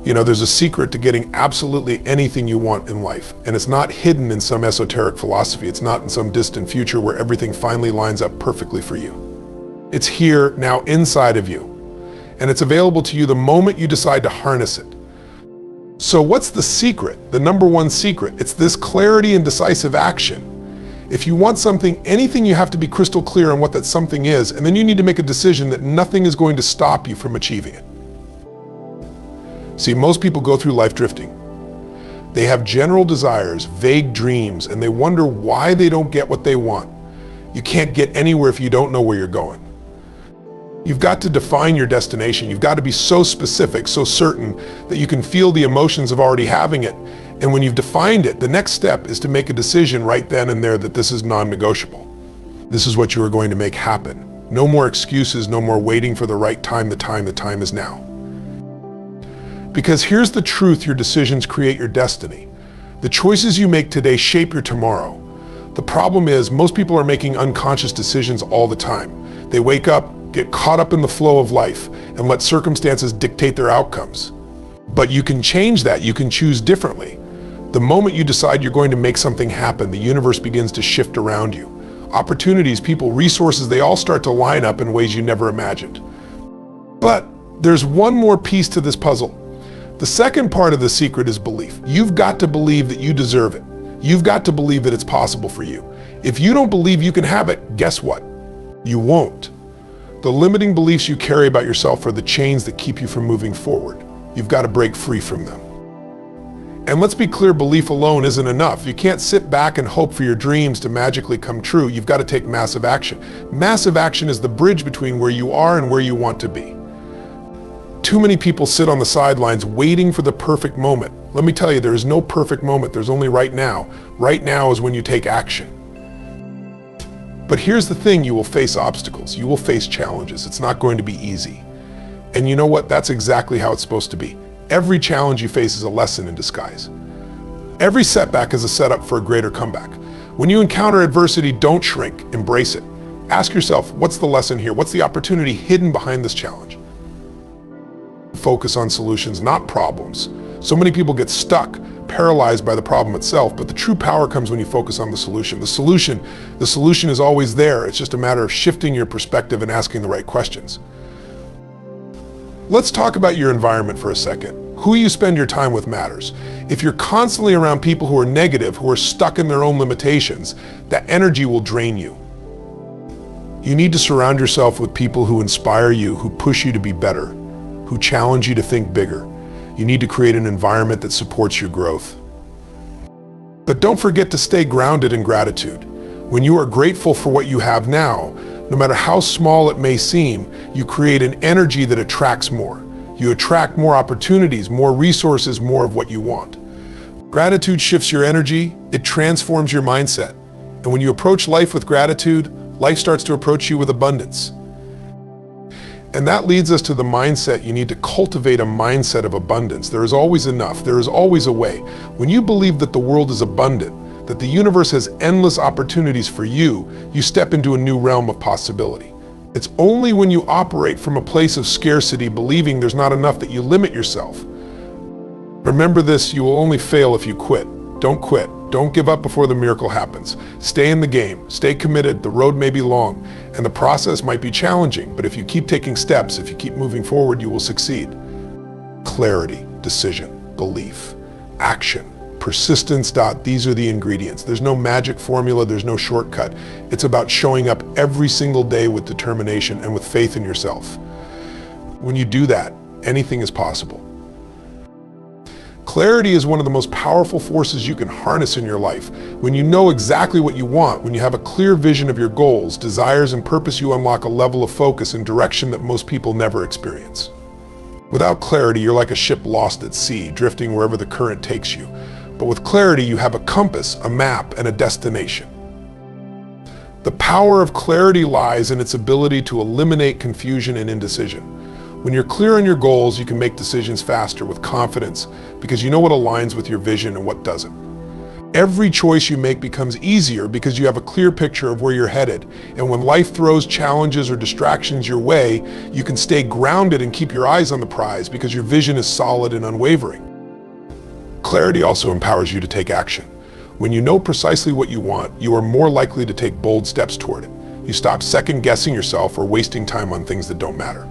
You know, there's a secret to getting absolutely anything you want in life, and it's not hidden in some esoteric philosophy. It's not in some distant future where everything finally lines up perfectly for you. It's here, now inside of you, and it's available to you the moment you decide to harness it. So what's the secret? The number one secret? It's this clarity and decisive action. If you want something, anything, you have to be crystal clear on what that something is, and then you need to make a decision that nothing is going to stop you from achieving it. See, most people go through life drifting. They have general desires, vague dreams, and they wonder why they don't get what they want. You can't get anywhere if you don't know where you're going. You've got to define your destination. You've got to be so specific, so certain that you can feel the emotions of already having it. And when you've defined it, the next step is to make a decision right then and there that this is non-negotiable. This is what you are going to make happen. No more excuses, no more waiting for the right time. The time is now. Because here's the truth: your decisions create your destiny. The choices you make today shape your tomorrow. The problem is, most people are making unconscious decisions all the time. They wake up, get caught up in the flow of life, and let circumstances dictate their outcomes. But you can change that. You can choose differently. The moment you decide you're going to make something happen, the universe begins to shift around you. Opportunities, people, resources, they all start to line up in ways you never imagined. But there's one more piece to this puzzle. The second part of the secret is belief. You've got to believe that you deserve it. You've got to believe that it's possible for you. If you don't believe you can have it, guess what? You won't. The limiting beliefs you carry about yourself are the chains that keep you from moving forward. You've got to break free from them. And let's be clear, belief alone isn't enough. You can't sit back and hope for your dreams to magically come true. You've got to take massive action. Massive action is the bridge between where you are and where you want to be. Too many people sit on the sidelines waiting for the perfect moment. Let me tell you, there is no perfect moment. There's only right now. Right now is when you take action. But here's the thing: you will face obstacles. You will face challenges. It's not going to be easy. And you know what? That's exactly how it's supposed to be. Every challenge you face is a lesson in disguise. Every setback is a setup for a greater comeback. When you encounter adversity, don't shrink, embrace it. Ask yourself, what's the lesson here? What's the opportunity hidden behind this challenge? Focus on solutions, not problems. So many people get stuck, paralyzed by the problem itself, but the true power comes when you focus on the solution. The solution is always there. It's just a matter of shifting your perspective and asking the right questions. Let's talk about your environment for a second. Who you spend your time with matters. If you're constantly around people who are negative, who are stuck in their own limitations, that energy will drain you. You need to surround yourself with people who inspire you, who push you to be better, who challenge you to think bigger. You need to create an environment that supports your growth. But don't forget to stay grounded in gratitude. When you are grateful for what you have now, no matter how small it may seem, you create an energy that attracts more. You attract more opportunities, more resources, more of what you want. Gratitude shifts your energy, it transforms your mindset. And when you approach life with gratitude, life starts to approach you with abundance. And that leads us to the mindset. You need to cultivate a mindset of abundance. There is always enough. There is always a way. When you believe that the world is abundant, that the universe has endless opportunities for you, you step into a new realm of possibility. It's only when you operate from a place of scarcity, believing there's not enough, that you limit yourself. Remember this: you will only fail if you quit. Don't quit. Don't give up before the miracle happens. Stay in the game. Stay committed. The road may be long, and the process might be challenging, but if you keep taking steps, if you keep moving forward, you will succeed. Clarity, decision, belief, action, persistence. These are the ingredients. There's no magic formula. There's no shortcut. It's about showing up every single day with determination and with faith in yourself. When you do that, anything is possible. Clarity is one of the most powerful forces you can harness in your life. When you know exactly what you want, when you have a clear vision of your goals, desires, and purpose, you unlock a level of focus and direction that most people never experience. Without clarity, you're like a ship lost at sea, drifting wherever the current takes you. But with clarity, you have a compass, a map, and a destination. The power of clarity lies in its ability to eliminate confusion and indecision. When you're clear on your goals, you can make decisions faster with confidence because you know what aligns with your vision and what doesn't. Every choice you make becomes easier because you have a clear picture of where you're headed. And when life throws challenges or distractions your way, you can stay grounded and keep your eyes on the prize because your vision is solid and unwavering. Clarity also empowers you to take action. When you know precisely what you want, you are more likely to take bold steps toward it. You stop second-guessing yourself or wasting time on things that don't matter.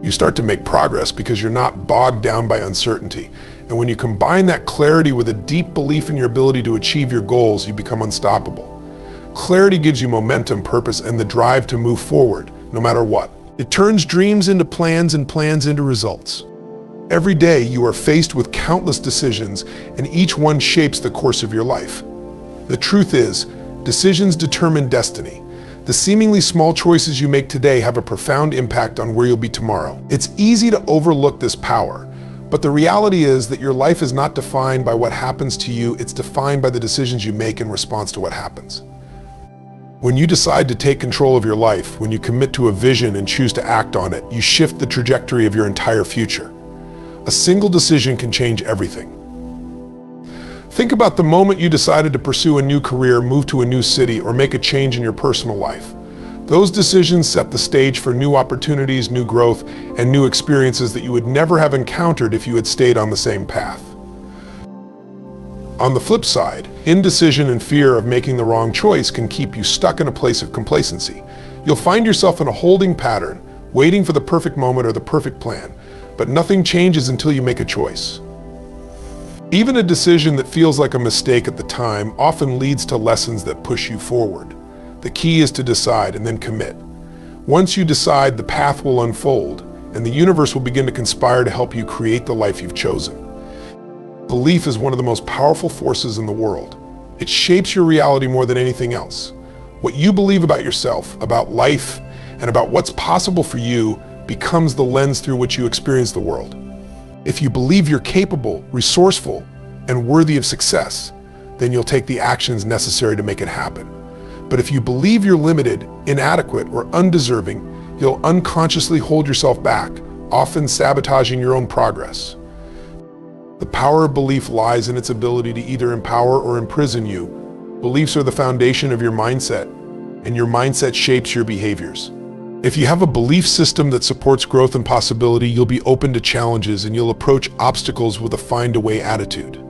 You start to make progress because you're not bogged down by uncertainty. And when you combine that clarity with a deep belief in your ability to achieve your goals, you become unstoppable. Clarity gives you momentum, purpose, and the drive to move forward, no matter what. It turns dreams into plans and plans into results. Every day, you are faced with countless decisions, and each one shapes the course of your life. The truth is, decisions determine destiny. The seemingly small choices you make today have a profound impact on where you'll be tomorrow. It's easy to overlook this power, but the reality is that your life is not defined by what happens to you, it's defined by the decisions you make in response to what happens. When you decide to take control of your life, when you commit to a vision and choose to act on it, you shift the trajectory of your entire future. A single decision can change everything. Think about the moment you decided to pursue a new career, move to a new city, or make a change in your personal life. Those decisions set the stage for new opportunities, new growth, and new experiences that you would never have encountered if you had stayed on the same path. On the flip side, indecision and fear of making the wrong choice can keep you stuck in a place of complacency. You'll find yourself in a holding pattern, waiting for the perfect moment or the perfect plan, but nothing changes until you make a choice. Even a decision that feels like a mistake at the time often leads to lessons that push you forward. The key is to decide and then commit. Once you decide, the path will unfold, and the universe will begin to conspire to help you create the life you've chosen. Belief is one of the most powerful forces in the world. It shapes your reality more than anything else. What you believe about yourself, about life, and about what's possible for you becomes the lens through which you experience the world. If you believe you're capable, resourceful, and worthy of success, then you'll take the actions necessary to make it happen. But if you believe you're limited, inadequate, or undeserving, you'll unconsciously hold yourself back, often sabotaging your own progress. The power of belief lies in its ability to either empower or imprison you. Beliefs are the foundation of your mindset, and your mindset shapes your behaviors. If you have a belief system that supports growth and possibility, you'll be open to challenges and you'll approach obstacles with a find-a-way attitude.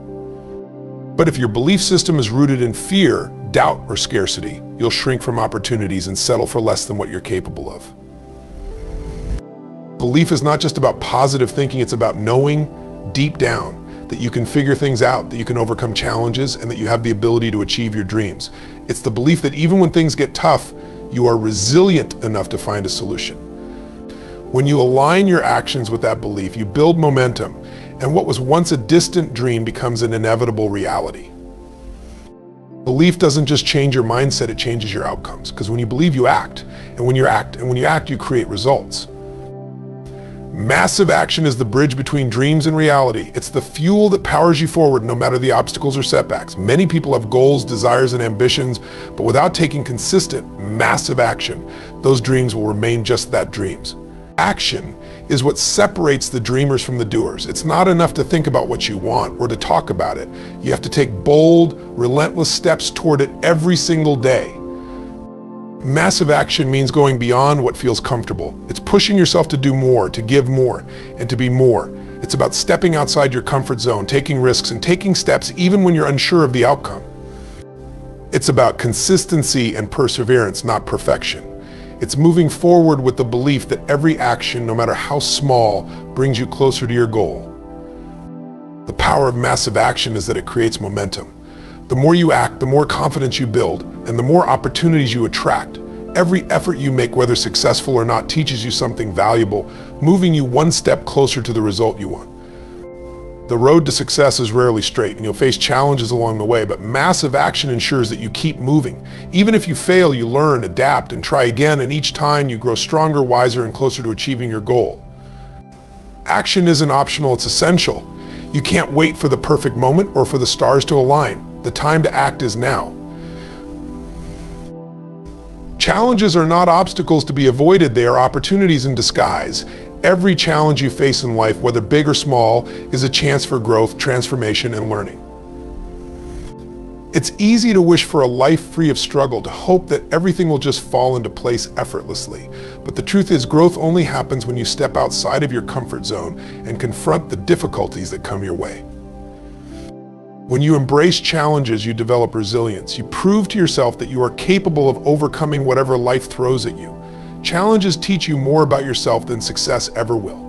But if your belief system is rooted in fear, doubt, or scarcity, you'll shrink from opportunities and settle for less than what you're capable of. Belief is not just about positive thinking, it's about knowing deep down that you can figure things out, that you can overcome challenges, and that you have the ability to achieve your dreams. It's the belief that even when things get tough, you are resilient enough to find a solution. When you align your actions with that belief, you build momentum, and what was once a distant dream becomes an inevitable reality. Belief doesn't just change your mindset, it changes your outcomes. Because when you believe, you act. And when you act, you create results. Massive action is the bridge between dreams and reality. It's the fuel that powers you forward no matter the obstacles or setbacks. Many people have goals, desires, and ambitions, but without taking consistent, massive action, those dreams will remain just that, dreams. Action is what separates the dreamers from the doers. It's not enough to think about what you want or to talk about it. You have to take bold, relentless steps toward it every single day. Massive action means going beyond what feels comfortable. It's pushing yourself to do more, to give more, and to be more. It's about stepping outside your comfort zone, taking risks, and taking steps even when you're unsure of the outcome. It's about consistency and perseverance, not perfection. It's moving forward with the belief that every action, no matter how small, brings you closer to your goal. The power of massive action is that it creates momentum. The more you act, the more confidence you build, and the more opportunities you attract. Every effort you make, whether successful or not, teaches you something valuable, moving you one step closer to the result you want. The road to success is rarely straight, and you'll face challenges along the way, but massive action ensures that you keep moving. Even if you fail, you learn, adapt, and try again, and each time you grow stronger, wiser, and closer to achieving your goal. Action isn't optional, it's essential. You can't wait for the perfect moment or for the stars to align. The time to act is now. Challenges are not obstacles to be avoided, they are opportunities in disguise. Every challenge you face in life, whether big or small, is a chance for growth, transformation, and learning. It's easy to wish for a life free of struggle, to hope that everything will just fall into place effortlessly. But the truth is, growth only happens when you step outside of your comfort zone and confront the difficulties that come your way. When you embrace challenges, you develop resilience. You prove to yourself that you are capable of overcoming whatever life throws at you. Challenges teach you more about yourself than success ever will.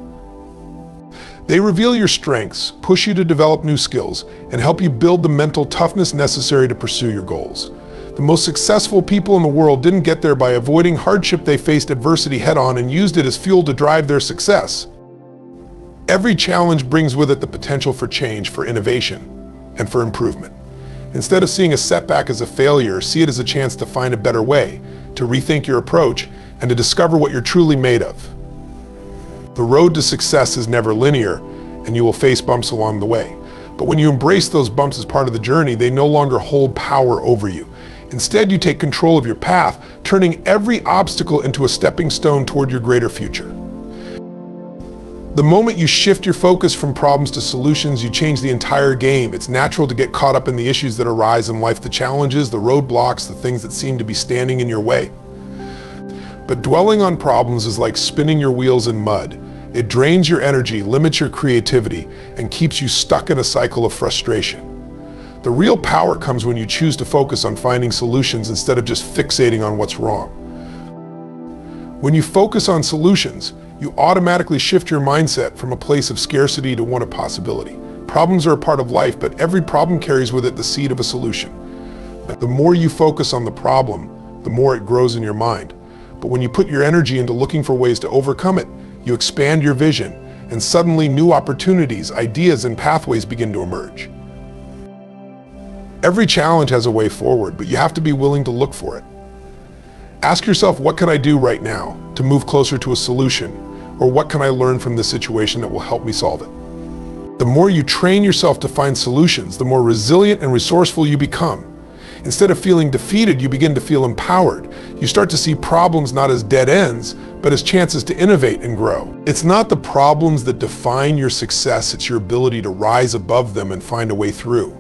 They reveal your strengths, push you to develop new skills, and help you build the mental toughness necessary to pursue your goals. The most successful people in the world didn't get there by avoiding hardship. They faced adversity head-on and used it as fuel to drive their success. Every challenge brings with it the potential for change, for innovation, and for improvement. Instead of seeing a setback as a failure, see it as a chance to find a better way, to rethink your approach, and to discover what you're truly made of. The road to success is never linear, and you will face bumps along the way. But when you embrace those bumps as part of the journey, they no longer hold power over you. Instead, you take control of your path, turning every obstacle into a stepping stone toward your greater future. The moment you shift your focus from problems to solutions, you change the entire game. It's natural to get caught up in the issues that arise in life, the challenges, the roadblocks, the things that seem to be standing in your way. But dwelling on problems is like spinning your wheels in mud. It drains your energy, limits your creativity, and keeps you stuck in a cycle of frustration. The real power comes when you choose to focus on finding solutions instead of just fixating on what's wrong. When you focus on solutions, you automatically shift your mindset from a place of scarcity to one of possibility. Problems are a part of life, but every problem carries with it the seed of a solution. The more you focus on the problem, the more it grows in your mind. But when you put your energy into looking for ways to overcome it, you expand your vision, and suddenly new opportunities, ideas, and pathways begin to emerge. Every challenge has a way forward, but you have to be willing to look for it. Ask yourself, what can I do right now to move closer to a solution? Or what can I learn from this situation that will help me solve it? The more you train yourself to find solutions, the more resilient and resourceful you become. Instead of feeling defeated, you begin to feel empowered. You start to see problems not as dead ends, but as chances to innovate and grow. It's not the problems that define your success, it's your ability to rise above them and find a way through.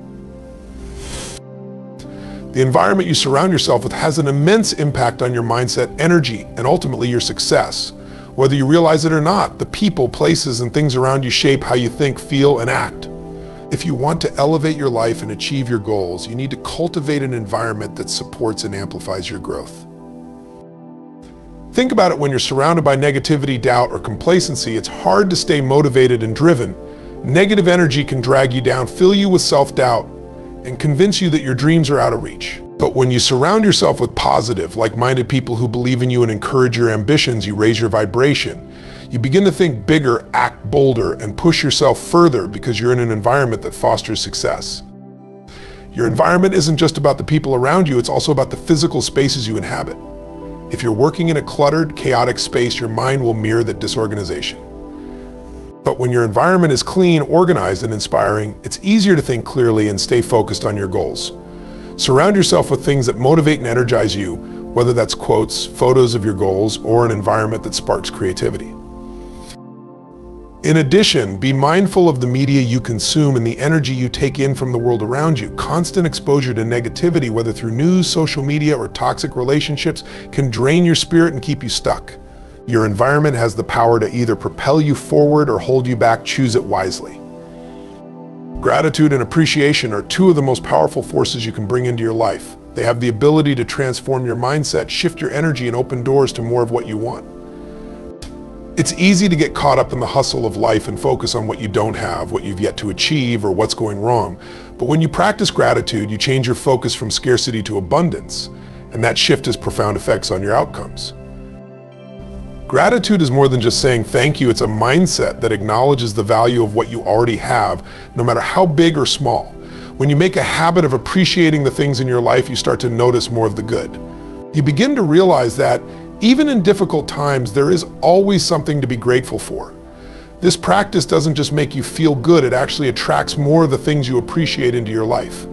The environment you surround yourself with has an immense impact on your mindset, energy, and ultimately your success. Whether you realize it or not, the people, places, and things around you shape how you think, feel, and act. If you want to elevate your life and achieve your goals, you need to cultivate an environment that supports and amplifies your growth. Think about it: when you're surrounded by negativity, doubt, or complacency, it's hard to stay motivated and driven. Negative energy can drag you down, fill you with self-doubt, and convince you that your dreams are out of reach. But when you surround yourself with positive, like-minded people who believe in you and encourage your ambitions, you raise your vibration. You begin to think bigger, act bolder, and push yourself further because you're in an environment that fosters success. Your environment isn't just about the people around you, it's also about the physical spaces you inhabit. If you're working in a cluttered, chaotic space, your mind will mirror that disorganization. But when your environment is clean, organized, and inspiring, it's easier to think clearly and stay focused on your goals. Surround yourself with things that motivate and energize you, whether that's quotes, photos of your goals, or an environment that sparks creativity. In addition, be mindful of the media you consume and the energy you take in from the world around you. Constant exposure to negativity, whether through news, social media, or toxic relationships, can drain your spirit and keep you stuck. Your environment has the power to either propel you forward or hold you back. Choose it wisely. Gratitude and appreciation are two of the most powerful forces you can bring into your life. They have the ability to transform your mindset, shift your energy, and open doors to more of what you want. It's easy to get caught up in the hustle of life and focus on what you don't have, what you've yet to achieve, or what's going wrong. But when you practice gratitude, you change your focus from scarcity to abundance, and that shift has profound effects on your outcomes. Gratitude is more than just saying thank you. It's a mindset that acknowledges the value of what you already have, no matter how big or small. When you make a habit of appreciating the things in your life, you start to notice more of the good. You begin to realize that even in difficult times, there is always something to be grateful for. This practice doesn't just make you feel good, it actually attracts more of the things you appreciate into your life.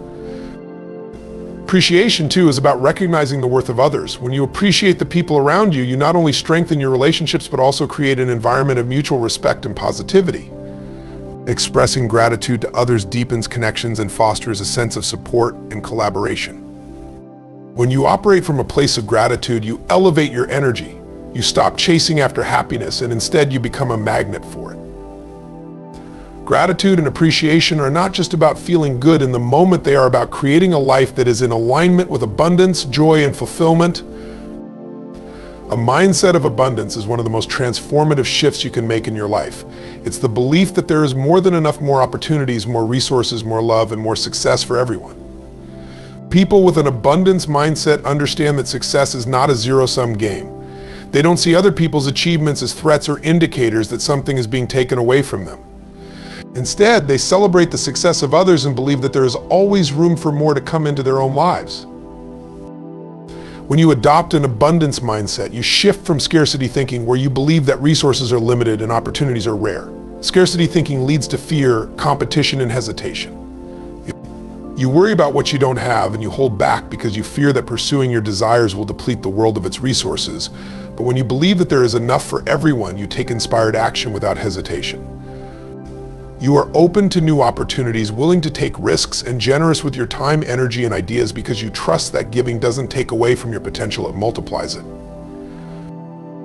Appreciation, too, is about recognizing the worth of others. When you appreciate the people around you, you not only strengthen your relationships, but also create an environment of mutual respect and positivity. Expressing gratitude to others deepens connections and fosters a sense of support and collaboration. When you operate from a place of gratitude, you elevate your energy. You stop chasing after happiness and instead you become a magnet for it. Gratitude and appreciation are not just about feeling good in the moment, they are about creating a life that is in alignment with abundance, joy, and fulfillment. A mindset of abundance is one of the most transformative shifts you can make in your life. It's the belief that there is more than enough, more opportunities, more resources, more love, and more success for everyone. People with an abundance mindset understand that success is not a zero-sum game. They don't see other people's achievements as threats or indicators that something is being taken away from them. Instead, they celebrate the success of others and believe that there is always room for more to come into their own lives. When you adopt an abundance mindset, you shift from scarcity thinking, where you believe that resources are limited and opportunities are rare. Scarcity thinking leads to fear, competition, and hesitation. You worry about what you don't have and you hold back because you fear that pursuing your desires will deplete the world of its resources. But when you believe that there is enough for everyone, you take inspired action without hesitation. You are open to new opportunities, willing to take risks, and generous with your time, energy, and ideas because you trust that giving doesn't take away from your potential, it multiplies it.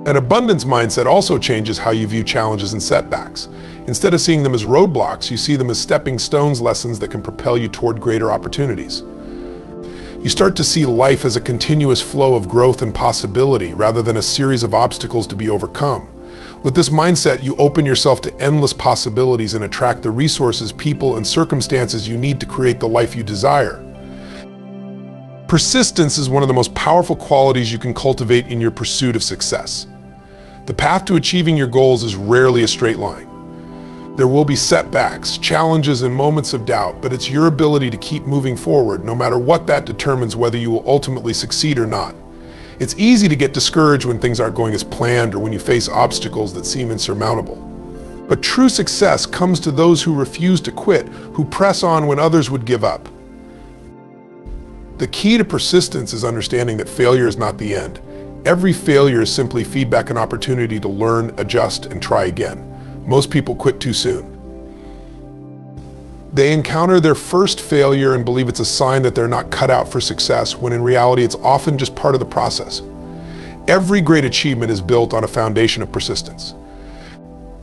An abundance mindset also changes how you view challenges and setbacks. Instead of seeing them as roadblocks, you see them as stepping stones, lessons that can propel you toward greater opportunities. You start to see life as a continuous flow of growth and possibility rather than a series of obstacles to be overcome. With this mindset, you open yourself to endless possibilities and attract the resources, people, and circumstances you need to create the life you desire. Persistence is one of the most powerful qualities you can cultivate in your pursuit of success. The path to achieving your goals is rarely a straight line. There will be setbacks, challenges, and moments of doubt, but it's your ability to keep moving forward, no matter what, that determines whether you will ultimately succeed or not. It's easy to get discouraged when things aren't going as planned or when you face obstacles that seem insurmountable. But true success comes to those who refuse to quit, who press on when others would give up. The key to persistence is understanding that failure is not the end. Every failure is simply feedback, an opportunity to learn, adjust, and try again. Most people quit too soon. They encounter their first failure and believe it's a sign that they're not cut out for success, when in reality it's often just part of the process. Every great achievement is built on a foundation of persistence.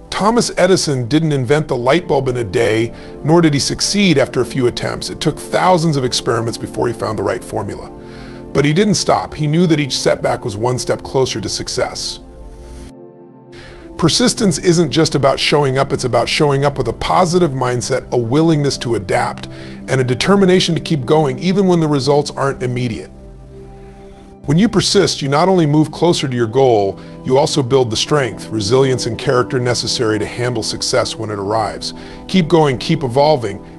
Thomas Edison didn't invent the light bulb in a day, nor did he succeed after a few attempts. It took thousands of experiments before he found the right formula. But he didn't stop. He knew that each setback was one step closer to success. Persistence isn't just about showing up, it's about showing up with a positive mindset, a willingness to adapt, and a determination to keep going even when the results aren't immediate. When you persist, you not only move closer to your goal, you also build the strength, resilience, and character necessary to handle success when it arrives. Keep going, keep evolving,